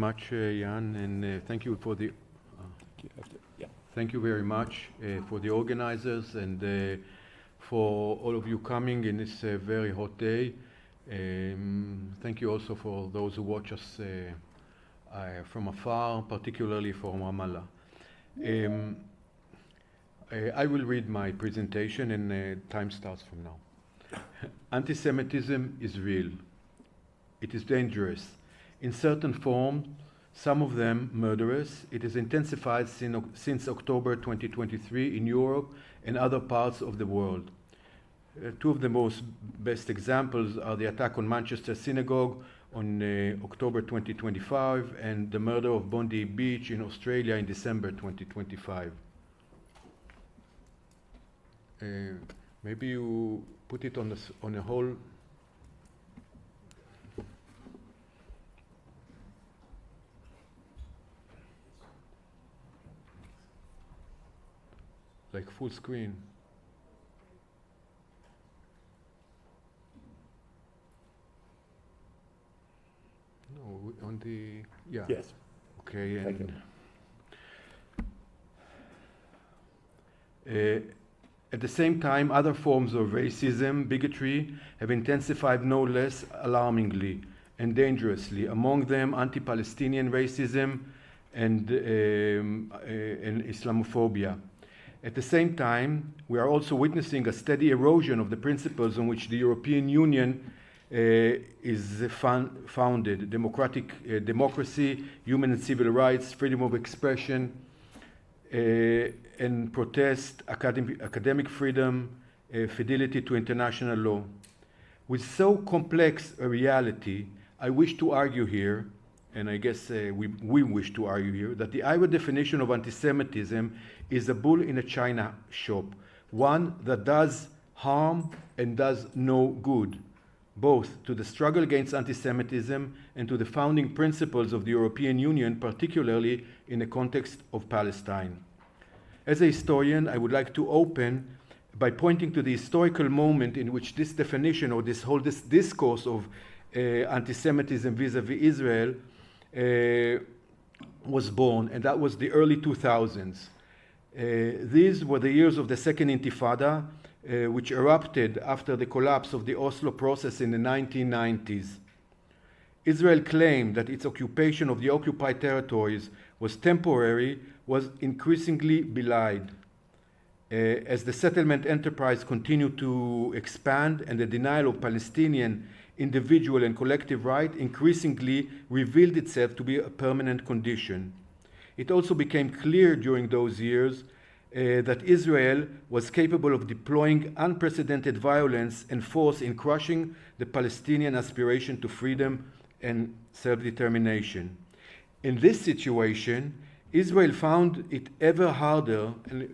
Much, Jan, and thank you for the. Thank you very much for the organizers and for all of you coming in this very hot day. Thank you also for those who watch us from afar, particularly from Ramallah. I will read my presentation and time starts from now. Anti-Semitism is real. It is dangerous. In certain form, some of them murderous. It has intensified since October 2023 in Europe and other parts of the world. Two of the best examples are the attack on Manchester Synagogue on October 2025 and the murder of Bondi Beach in Australia in December 2025. Maybe you put it on a whole. Like full screen. No, on the, yeah. Yes. Okay, and at the same time, other forms of racism, bigotry, have intensified no less alarmingly and dangerously. Among them, anti-Palestinian racism and Islamophobia. At the same time, we are also witnessing a steady erosion of the principles on which the European Union is founded: democracy, human and civil rights, freedom of expression and protest, academic freedom, fidelity to international law. With so complex a reality, I wish to argue here, and I guess we wish to argue here, that the IHRA definition of anti-Semitism is a bull in a china shop, one that does harm and does no good, both to the struggle against anti-Semitism and to the founding principles of the European Union, particularly in the context of Palestine. As a historian, I would like to open by pointing to the historical moment in which this definition or this discourse of anti-Semitism vis-a-vis Israel was born, and that was the early 2000s. These were the years of the Second Intifada, which erupted after the collapse of the Oslo process in the 1990s. Israel claimed that its occupation of the occupied territories was temporary, was increasingly belied. As the settlement enterprise continued to expand and the denial of Palestinian individual and collective right increasingly revealed itself to be a permanent condition. It also became clear during those years that Israel was capable of deploying unprecedented violence and force in crushing the Palestinian aspiration to freedom and self-determination. In this situation, Israel found it ever harder, and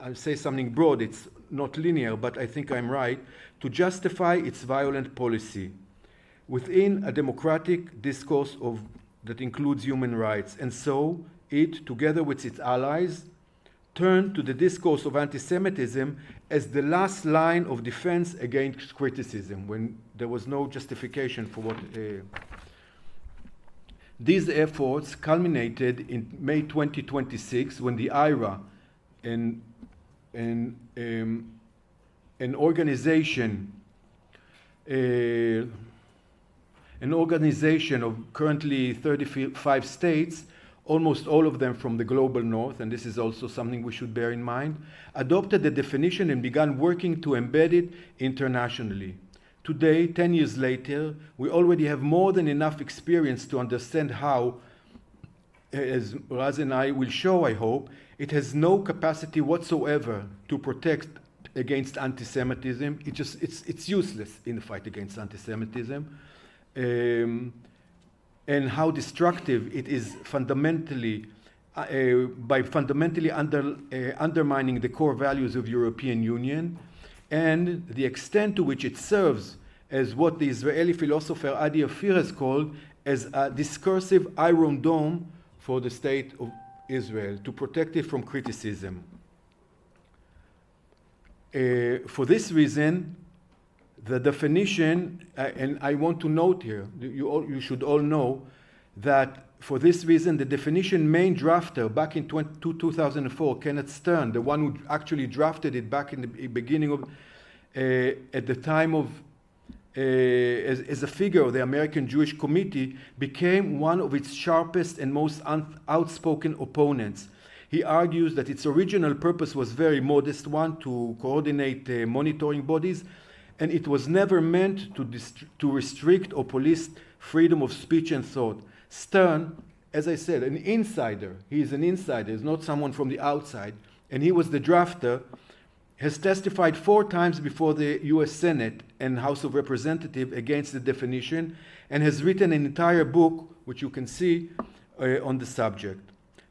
I'll say something broad, it's not linear, but I think I'm right, to justify its violent policy within a democratic discourse that includes human rights. And so it, together with its allies, turned to the discourse of anti-Semitism as the last line of defense against criticism, when there was no justification for what. These efforts culminated in May 2026 when the IHRA, an organization of currently 35 states, almost all of them from the global north, and this is also something we should bear in mind, adopted the definition and began working to embed it internationally. Today, 10 years later, we already have more than enough experience to understand how, as Raz and I will show, I hope, it has no capacity whatsoever to protect against anti-Semitism. It's useless in the fight against anti-Semitism. And how destructive it is fundamentally, by fundamentally undermining the core values of European Union, and the extent to which it serves as what the Israeli philosopher Adi Ophir has called as a discursive iron dome for the state of Israel, to protect it from criticism. For this reason, the definition, and I want to note here, you should all know that For this reason, the definition main drafter back in 2004, Kenneth Stern, the one who actually drafted it back in the beginning of, at the time of, as a figure of the American Jewish Committee, became one of its sharpest and most outspoken opponents. He argues that its original purpose was very modest one, to coordinate monitoring bodies, and it was never meant to restrict or police freedom of speech and thought. Stern, as I said, an insider, he is an insider, he's not someone from the outside, and he was the drafter, has testified 4 times before the US Senate and House of Representatives against the definition, and has written an entire book, which you can see, on the subject.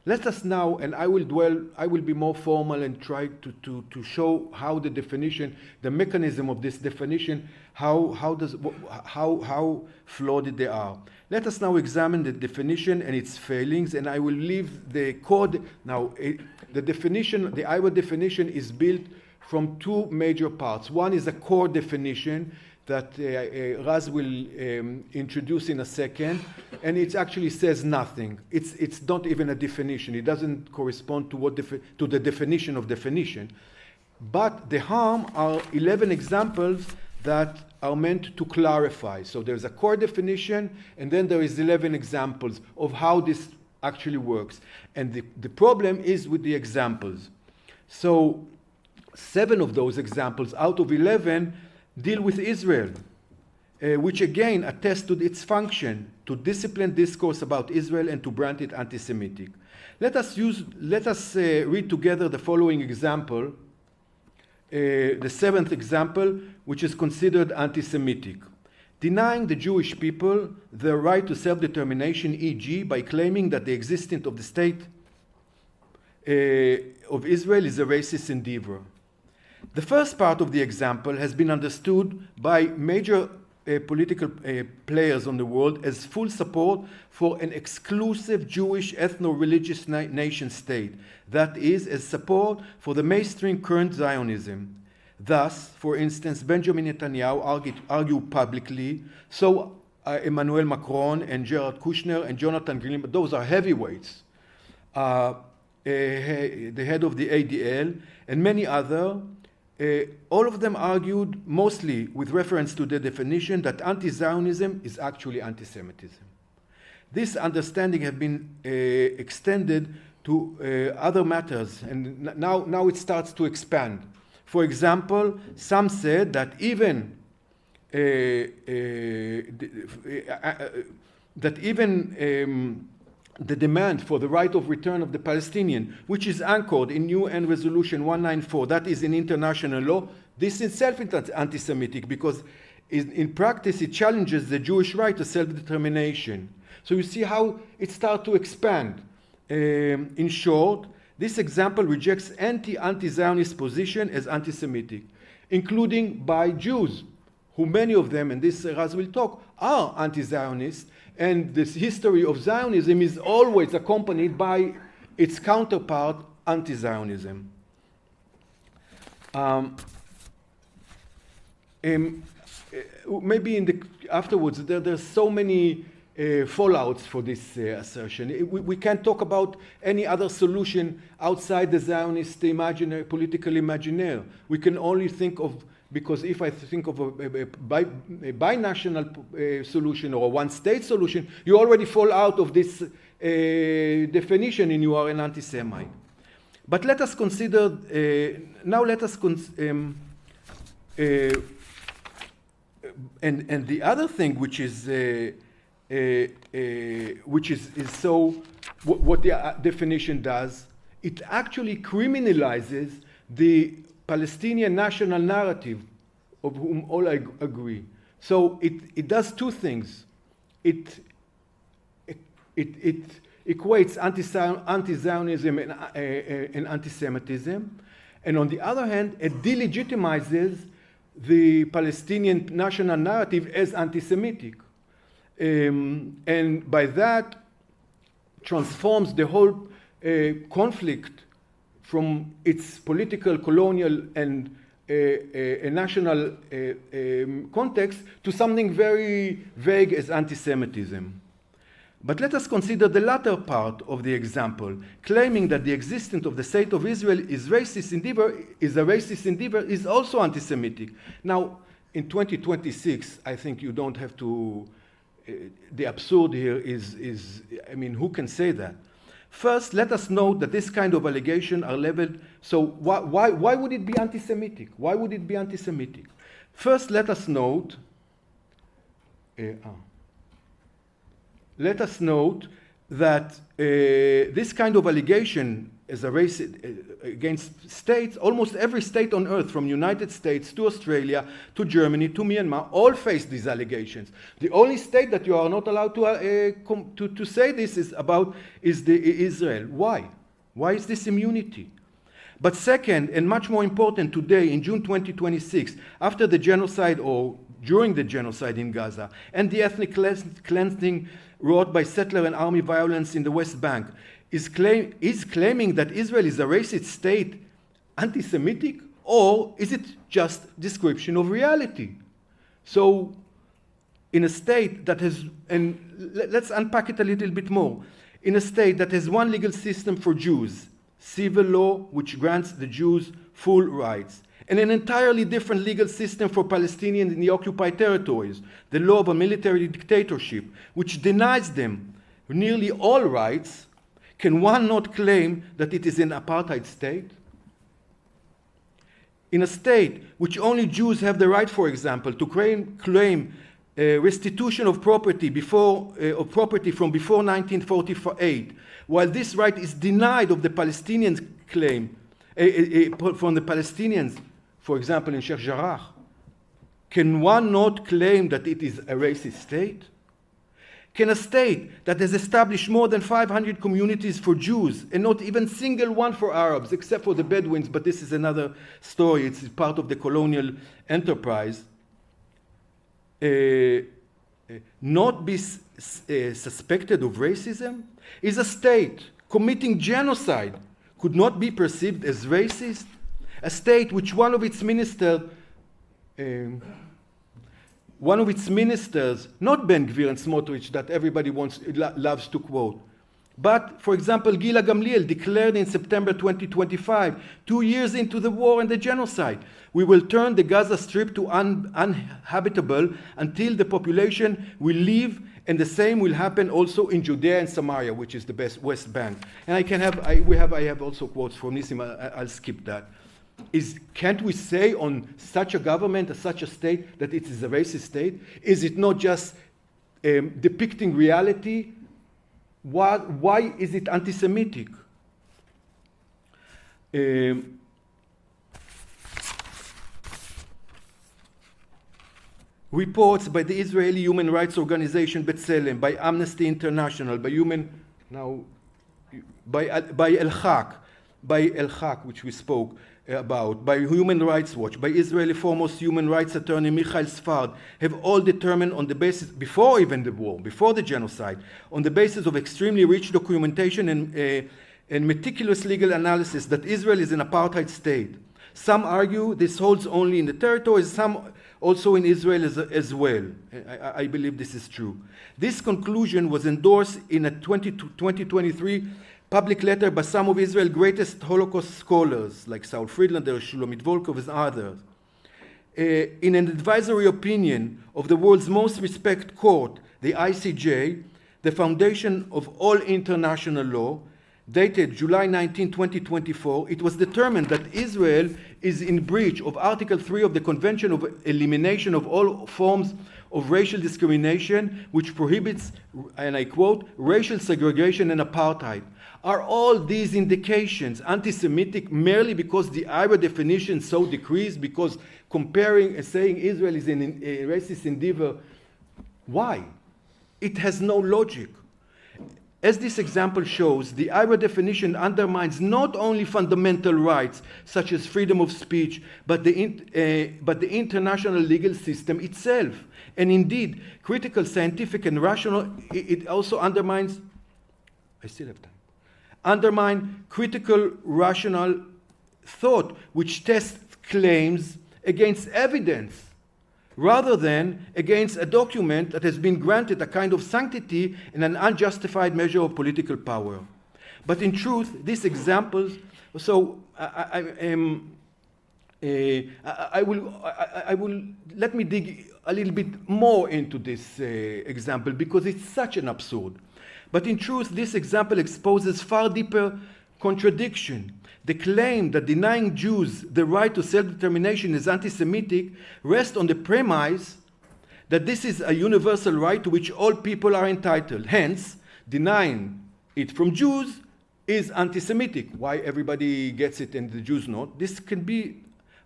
Let us now, and I will be more formal and try to show how the definition, the mechanism of this definition, how flawed they are. Let us now examine the definition and its failings, and I will leave the code. Now, the definition, the IHRA definition is built from 2 major parts. One is a core definition that Raz will introduce in a second, and it actually says nothing. It's not even a definition. It doesn't correspond to the definition of definition. But the harm are 11 examples that are meant to clarify. So there's a core definition, and then there is 11 examples of how this actually works. And the problem is with the examples. So 7 of those examples out of 11 deal with Israel, which again attests to its function to discipline discourse about Israel and to brand it anti-Semitic. Let us read together the following example, the 7th example, which is considered anti-Semitic. Denying the Jewish people their right to self-determination, e.g., by claiming that the existence of the state of Israel is a racist endeavor. The first part of the example has been understood by major political players on the world as full support for an exclusive Jewish ethno-religious nation state, that is, as support for the mainstream current Zionism. Thus, for instance, Benjamin Netanyahu argued publicly, so Emmanuel Macron and Jared Kushner and Jonathan Greenblatt, those are heavyweights, the head of the ADL, and many others. All of them argued, mostly with reference to the definition, that anti-Zionism is actually anti-Semitism. This understanding has been extended to other matters, and now it starts to expand. For example, some said that even the demand for the right of return of the Palestinian, which is anchored in UN Resolution 194, that is in international law, this itself is anti-Semitic because in practice it challenges the Jewish right to self-determination. So you see how it starts to expand. In short, this example rejects anti-Zionist position as anti-Semitic, including by Jews, who many of them, and this Raz will talk, are anti-Zionist, and this history of Zionism is always accompanied by its counterpart, anti-Zionism. Maybe afterwards, there's so many fallouts for this assertion. We can't talk about any other solution outside the Zionist political imaginaire. We can only think of, because if I think of a binational solution or a one-state solution, you already fall out of this definition and you are an anti-Semite. But let us consider, now let us, and the other thing which is so, what the definition does, it actually criminalizes the Palestinian national narrative, of whom all I agree. So it does 2 things. It equates anti-Zionism and anti-Semitism, and on the other hand, it delegitimizes the Palestinian national narrative as anti-Semitic, and by that transforms the whole conflict from its political, colonial, and a national context to something very vague as anti-Semitism. But let us consider the latter part of the example, claiming that the existence of the state of Israel is racist endeavor is also anti-Semitic. Now, in 2026, I think you don't have to, the absurd here is, I mean, who can say that? First, let us note that this kind of allegation are leveled, so why would it be anti-Semitic? Why would it be anti-Semitic? First, let us note, that this kind of allegation as a race against states, almost every state on earth, from United States to Australia to Germany to Myanmar, all face these allegations. The only state that you are not allowed to say this is Israel. Why? Why is this immunity? But second, and much more important today, in June 2026, after the genocide or during the genocide in Gaza and the ethnic cleansing wrought by settler and army violence in the West Bank, is claiming that Israel is a racist state anti-Semitic, or is it just description of reality? So in a state that has, and let's unpack it a little bit more, in a state that has one legal system for Jews, civil law, which grants the Jews full rights, and an entirely different legal system for Palestinians in the occupied territories, the law of a military dictatorship, which denies them nearly all rights, can one not claim that it is an apartheid state? In a state which only Jews have the right, for example, to claim restitution of property from before 1948, while this right is denied of the Palestinians' claim from the Palestinians, for example, in Sheikh Jarrah, can one not claim that it is a racist state? Can a state that has established more than 500 communities for Jews and not even single one for Arabs, except for the Bedouins, but this is another story, it's part of the colonial enterprise, not be suspected of racism? Is a state committing genocide could not be perceived as racist? A state which one of its ministers, not Ben-Gvir and Smotrich that everybody loves to quote, but, for example, Gila Gamliel declared in September 2025, 2 years into the war and the genocide, we will turn the Gaza Strip to uninhabitable until the population will leave, and the same will happen also in Judea and Samaria, which is the best West Bank. And I have also quotes from Nissim. I'll skip that. Can't we say on such a government, such a state, that it is a racist state? Is it not just depicting reality? Why is it anti-Semitic? Reports by the Israeli human rights organization B'Tselem, by Amnesty International, by El-Haq, which we spoke about, by Human Rights Watch, by Israeli foremost human rights attorney Michael Sfard, have all determined on the basis, before even the war, before the genocide, on the basis of extremely rich documentation and meticulous legal analysis, that Israel is an apartheid state. Some argue this holds only in the territories, some also in Israel as well. I believe this is true. This conclusion was endorsed in a 2023 public letter by some of Israel's greatest Holocaust scholars, like Saul Friedlander, Shulamit Volkov, and others. In an advisory opinion of the world's most respected court, the ICJ, the foundation of all international law, dated July 19, 2024, it was determined that Israel is in breach of Article 3 of the Convention of Elimination of All Forms of Racial Discrimination, which prohibits, and I quote, racial segregation and apartheid. Are all these indications anti-Semitic merely because the IHRA definition so decreased, because comparing and saying Israel is a racist endeavor? Why? It has no logic. As this example shows, the IHRA definition undermines not only fundamental rights such as freedom of speech, but the international legal system itself. And indeed, critical, scientific, and rational, it also undermines, I still have time, undermine critical, rational thought, which tests claims against evidence. rather than against a document that has been granted a kind of sanctity and an unjustified measure of political power. But in truth, these examples, so I will let me dig a little bit more into this example because it's such an absurd. But in truth, this example exposes far deeper contradiction. The claim that denying Jews the right to self-determination is anti-Semitic rests on the premise that this is a universal right to which all people are entitled. Hence, denying it from Jews is anti-Semitic. Why everybody gets it and the Jews not? This can be,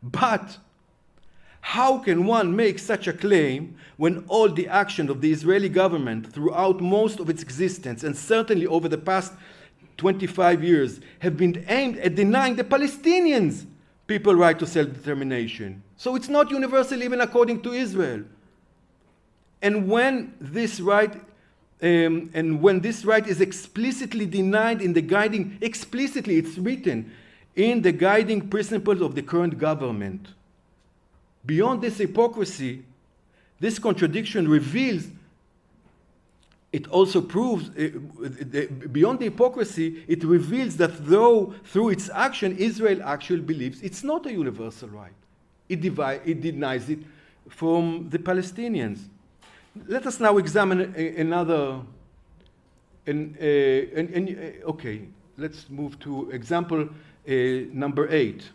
but how can one make such a claim when all the action of the Israeli government throughout most of its existence, and certainly over the past 25 years, have been aimed at denying the Palestinians people's right to self-determination? So it's not universal even according to Israel. And when this right is explicitly denied in the guiding, explicitly it's written in the guiding principles of the current government. Beyond this hypocrisy, this contradiction reveals, it also proves, beyond the hypocrisy, it reveals that though through its action, Israel actually believes it's not a universal right. It denies it from the Palestinians. Let us now examine another, okay, let's move to example number 8.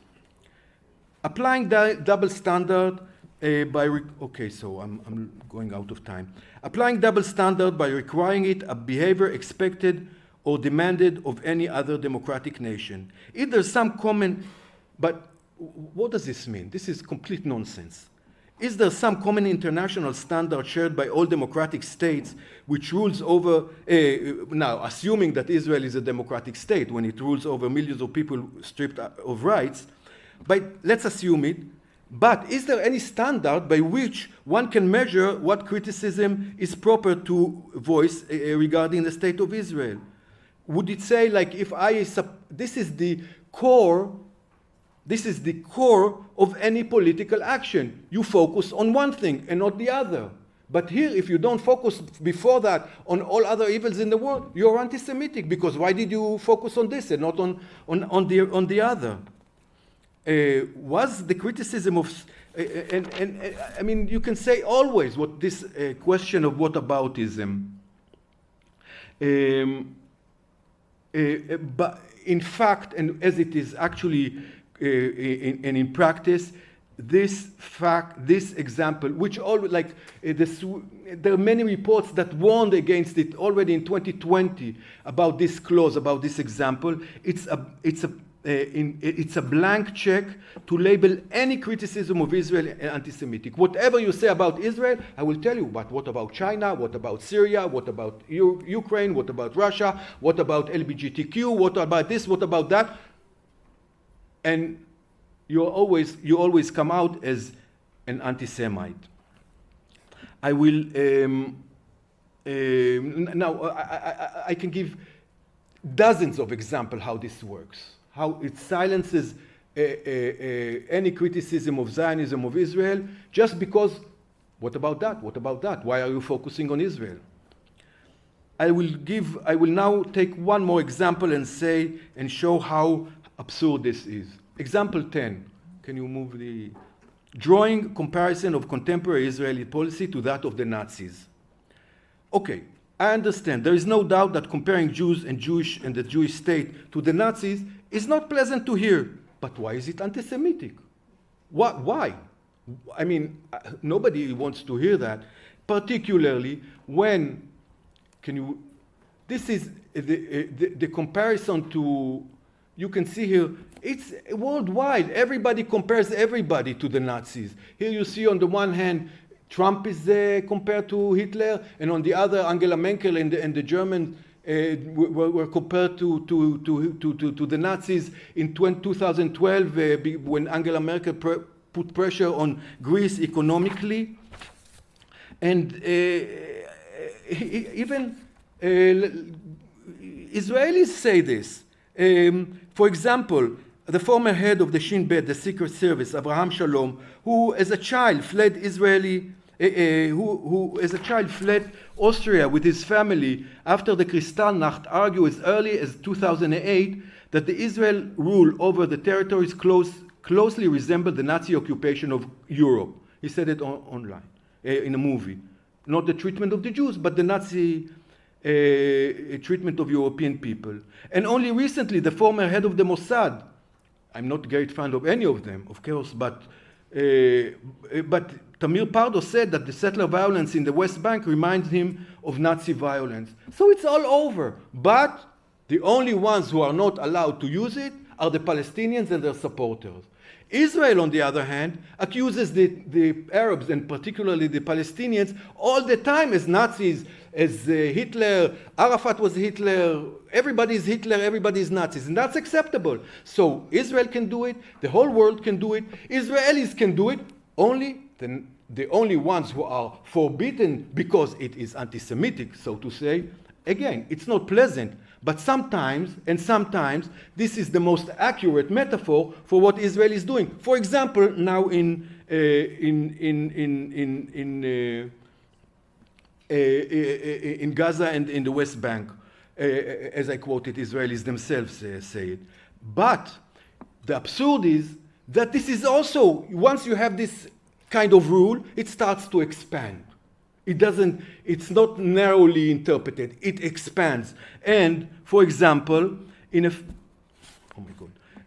Applying double standard okay, so I'm going out of time. Applying double standard by requiring it a behavior expected or demanded of any other democratic nation. If there's some common, but what does this mean? This is complete nonsense. Is there some common international standard shared by all democratic states which rules over, now assuming that Israel is a democratic state when it rules over millions of people stripped of rights, but let's assume it. But is there any standard by which one can measure what criticism is proper to voice regarding the state of Israel? Would it say, like, if this is the core of any political action. You focus on one thing and not the other. But here, if you don't focus before that on all other evils in the world, you're anti-Semitic, because why did you focus on this and not on the other? Was the criticism of, I mean, you can say always what this question of whataboutism. But in fact, and as it is actually in practice, this example, which always, like there are many reports that warned against it already in 2020 about this clause, about this example. It's a blank check to label any criticism of Israel anti-Semitic. Whatever you say about Israel, I will tell you, but what about China? What about Syria? What about Ukraine? What about Russia? What about LGBTQ? What about this? What about that? And you always come out as an anti-Semite. I will now I can give dozens of examples how this works, how it silences any criticism of Zionism of Israel just because, what about that? What about that? Why are you focusing on Israel? I will now take one more example and show how absurd this is. Example 10. Can you move the drawing comparison of contemporary Israeli policy to that of the Nazis? Okay, I understand. There is no doubt that comparing Jews and the Jewish state to the Nazis is not pleasant to hear. But why is it anti-Semitic? Why? I mean, nobody wants to hear that, particularly when, this is the comparison to, you can see here, it's worldwide. Everybody compares everybody to the Nazis. Here you see on the one hand, Trump is compared to Hitler, and on the other, Angela Merkel and the Germans were compared to the Nazis in 2012 when Angela Merkel put pressure on Greece economically. And even Israelis say this. For example, the former head of the Shin Bet, the Secret Service, Abraham Shalom, who as a child fled who as a child fled Austria with his family after the Kristallnacht, argued as early as 2008 that the Israel rule over the territories closely resembled the Nazi occupation of Europe. He said it online, in a movie. Not the treatment of the Jews, but the Nazi treatment of European people. And only recently, the former head of the Mossad, I'm not a great fan of any of them, of course, but Tamir Pardo said that the settler violence in the West Bank reminds him of Nazi violence. So it's all over. But the only ones who are not allowed to use it are the Palestinians and their supporters. Israel, on the other hand, accuses the Arabs, and particularly the Palestinians, all the time as Nazis, as Hitler, Arafat was Hitler, everybody is Hitler, everybody is Nazis, and that's acceptable. So Israel can do it, the whole world can do it, Israelis can do it, only the only ones who are forbidden because it is anti-Semitic, so to say. Again, it's not pleasant, but sometimes this is the most accurate metaphor for what Israel is doing. For example, now in Gaza and in the West Bank, as I quoted, Israelis themselves say it. But the absurd is that this is also, once you have this kind of rule, it starts to expand. It's not narrowly interpreted, it expands. And for example, if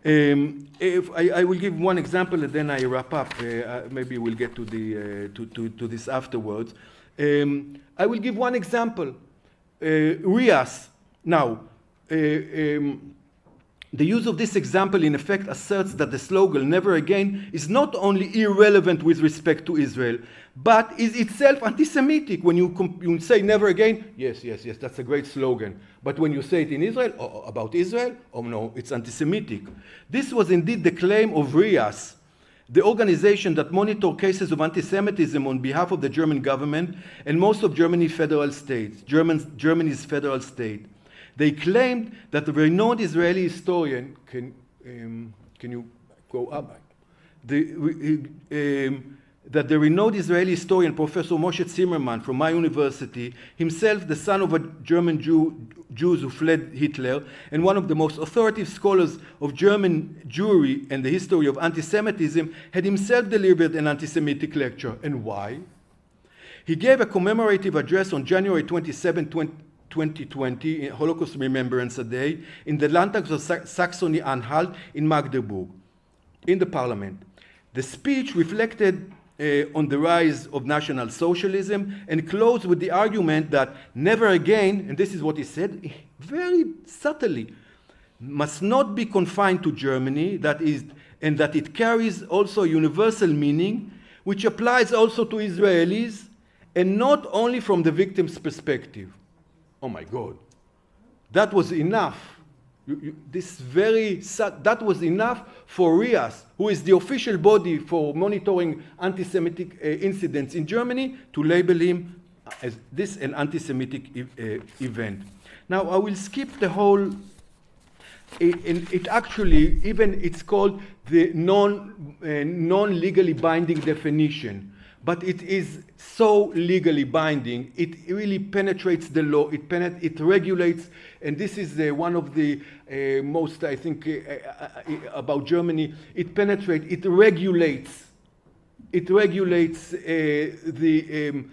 I will give one example and then I wrap up. Maybe we'll get to this afterwards. I will give one example. Rias. Now, the use of this example in effect asserts that the slogan "never again" is not only irrelevant with respect to Israel, but is itself anti-Semitic. When you say "never again," yes, that's a great slogan. But when you say it in Israel, about Israel, oh no, it's anti-Semitic. This was indeed the claim of Rias, the organization that monitors cases of anti-Semitism on behalf of the German government and most of Germany's federal states. They claimed that the renowned Israeli historian, can you go up? That the renowned Israeli historian, Professor Moshe Zimmerman from my university, himself the son of a German Jews who fled Hitler, and one of the most authoritative scholars of German Jewry and the history of anti-Semitism, had himself delivered an anti-Semitic lecture. And why? He gave a commemorative address on January 27, 2020, Holocaust Remembrance Day, in the Landtag of Saxony-Anhalt in Magdeburg, in the parliament. The speech reflected on the rise of National Socialism and closed with the argument that never again, and this is what he said very subtly, must not be confined to Germany, and that it carries also a universal meaning, which applies also to Israelis, and not only from the victim's perspective. Oh my God, that was enough. That was enough for Rias, who is the official body for monitoring anti-Semitic incidents in Germany, to label him as this an anti-Semitic event. Now I will skip the whole. It actually, even it's called the non-legally binding definition. But it is so legally binding, it really penetrates the law, it regulates, and this is one of the most, I think, about Germany, it regulates the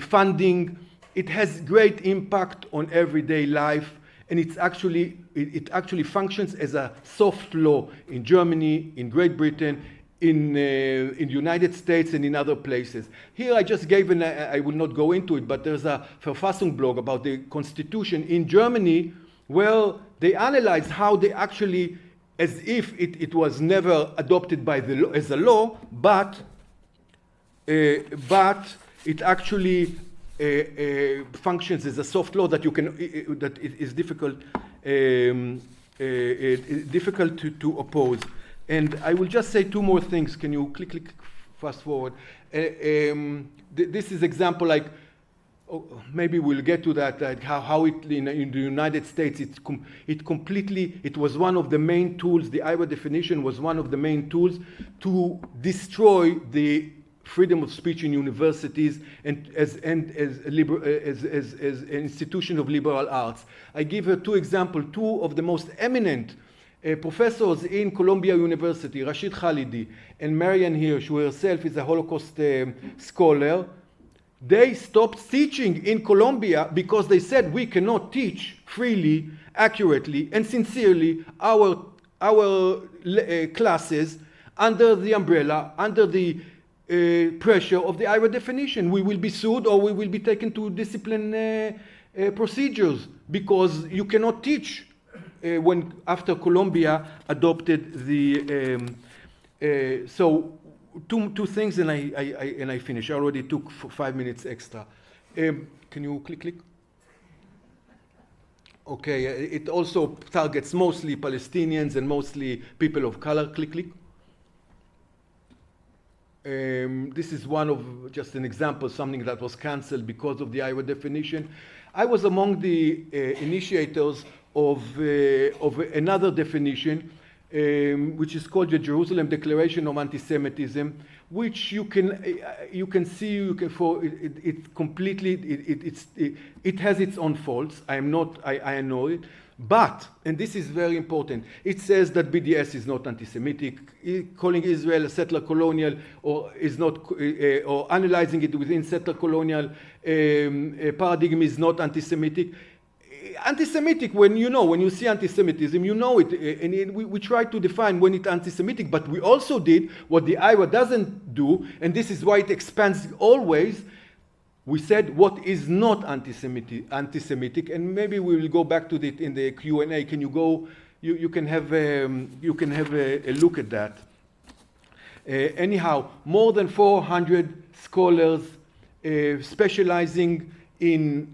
funding, it has great impact on everyday life, and it actually functions as a soft law in Germany, in Great Britain, in the United States and in other places. Here I just gave, I will not go into it, but there's a Verfassung blog about the constitution in Germany where they analyze how they actually, as if it was never adopted by the law, as a law, but it actually functions as a soft law that you can, that it is difficult to oppose. And I will just say two more things. Can you click fast forward? This is example like maybe we'll get to that, how it in the United States, it was one of the main tools, the IHRA definition was one of the main tools to destroy the freedom of speech in universities and as an institution of liberal arts. I give her two examples, two of the most eminent professors in Columbia University, Rashid Khalidi and Marian Hirsch, who herself is a Holocaust scholar. They stopped teaching in Columbia because they said we cannot teach freely, accurately, and sincerely our classes under the umbrella, under the pressure of the IHRA definition. We will be sued or we will be taken to discipline procedures because you cannot teach when after Columbia adopted the so two things and I finish. I already took 5 minutes extra. Can you click? Okay, it also targets mostly Palestinians and mostly people of color. Click. This is one of just an example, something that was canceled because of the IHRA definition. I was among the initiators of another definition, which is called the Jerusalem Declaration of Antisemitism, which it has its own faults. I know it. But, and this is very important, it says that BDS is not anti-Semitic, calling Israel a settler colonial or is not, or analyzing it within settler colonial paradigm is not anti-Semitic. Anti-Semitic, when you see anti-Semitism, you know it, and we try to define when it's anti-Semitic, but we also did what the IHRA doesn't do, and this is why it expands always. We said what is not anti-Semitic, and maybe we will go back to it in the Q&A. Can you go? You can have a look at that. Anyhow, more than 400 scholars specializing in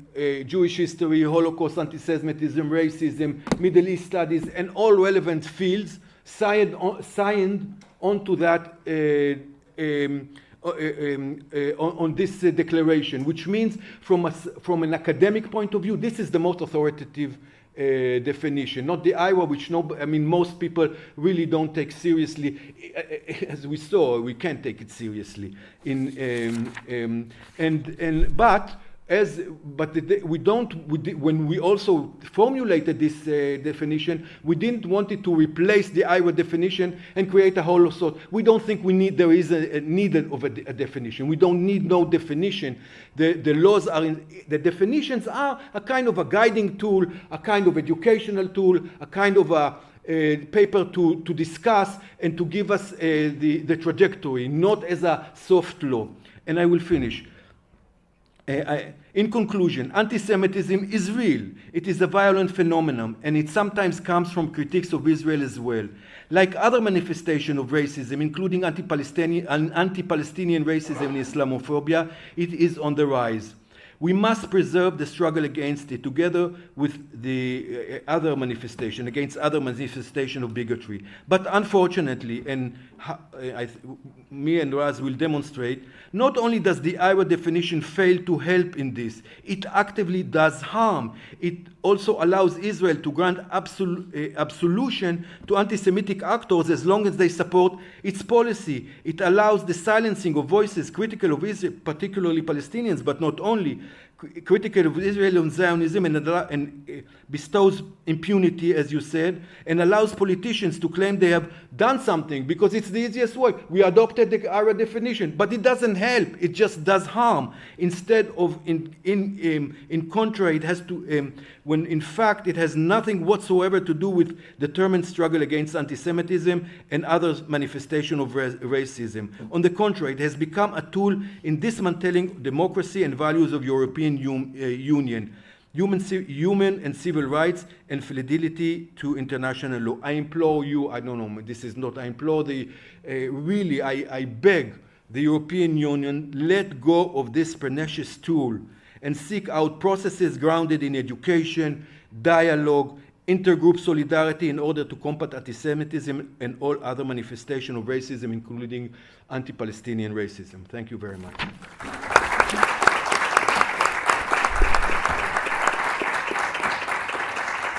Jewish history, Holocaust, anti-Semitism, racism, Middle East studies, and all relevant fields signed onto that. On this declaration, which means from an academic point of view, this is the most authoritative definition, not the IHRA, which most people really don't take seriously. As we saw, we can't take it seriously. When we also formulated this definition, we didn't want it to replace the IHRA definition and create a whole sort. We don't think there is a need of a definition. We don't need no definition. The laws the definitions are a kind of a guiding tool, a kind of educational tool, a kind of a paper to discuss and to give us the trajectory, not as a soft law. And I will finish. In conclusion, anti-Semitism is real. It is a violent phenomenon, and it sometimes comes from critiques of Israel as well. Like other manifestations of racism, including anti-Palestinian racism and Islamophobia, it is on the rise. We must preserve the struggle against it, together with the other manifestation, against other manifestation of bigotry. But unfortunately, and me and Raz will demonstrate, not only does the IHRA definition fail to help in this, it actively does harm. It also allows Israel to grant absolution to anti-Semitic actors as long as they support its policy. It allows the silencing of voices critical of Israel, particularly Palestinians, but not only, critical of Israel and Zionism, and bestows impunity, as you said, and allows politicians to claim they have done something because it's the easiest way. We adopted the IHRA definition, but it doesn't help. It just does harm. Instead of, in contrary, it has to, when in fact it has nothing whatsoever to do with determined struggle against anti-Semitism and other manifestations of racism. On the contrary, it has become a tool in dismantling democracy and values of European Union, human and civil rights, and fidelity to international law. I implore you, I don't know, this is not, I implore really, I beg the European Union, let go of this pernicious tool and seek out processes grounded in education, dialogue, intergroup solidarity in order to combat anti-Semitism and all other manifestations of racism, including anti-Palestinian racism. Thank you very much.